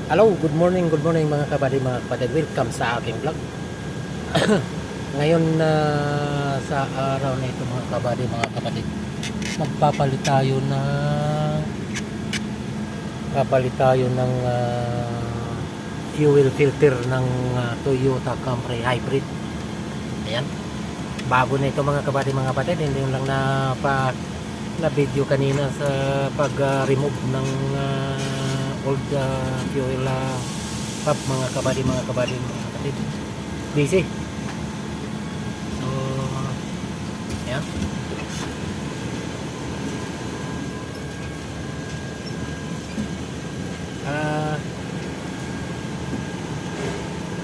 Hello, good morning mga kabady, mga kapatid. Welcome sa aking vlog. Ngayon na sa araw na ito mga kabady, mga kapatid, magpapalit tayo ng fuel filter ng Toyota Camry Hybrid. Ayan. Bago na ito mga kabady, mga kapatid. Hindi lang na video kanina sa pag-remove ng old fuel pump mga kabady, mga kapatid. Busy. So, ayan.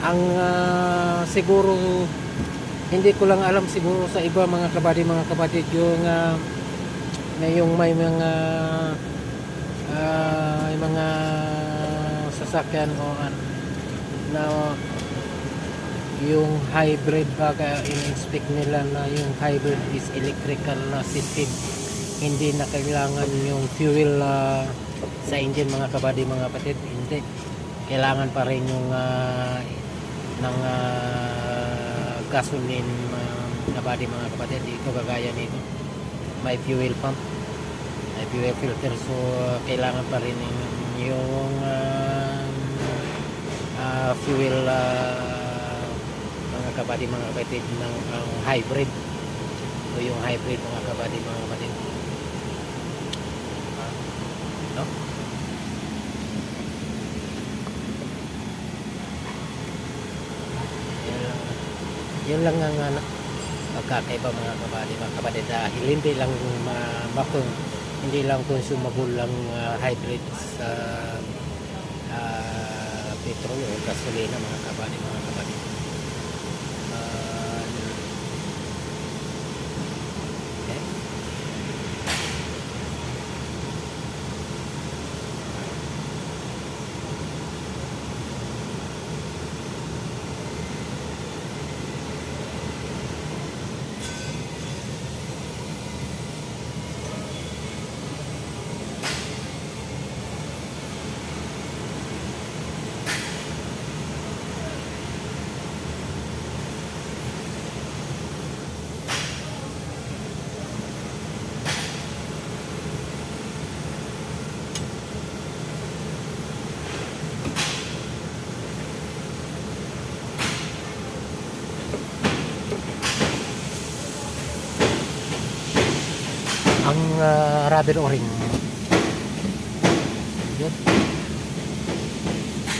Ang siguro hindi ko lang alam, siguro sa iba mga kapatid yung may mga sasakyan o na yung hybrid, baka in-inspect nila na yung hybrid is electrical system, hindi na kailangan yung fuel sa engine mga kapatid. Hindi, kailangan pa rin yung ng gasoline mga kapatid. Ito kagaya nito, may fuel pump, may fuel filter, so kailangan pa rin yung fuel mga kapatid ng hybrid, o yung hybrid mga kapatid, no? Yun lang ang magkakaiba mga kapatid, dahil hindi lang consumable ang hybrid sa petrol o gasolina mga kapatid. Okay. Ang rubber o ring, yun.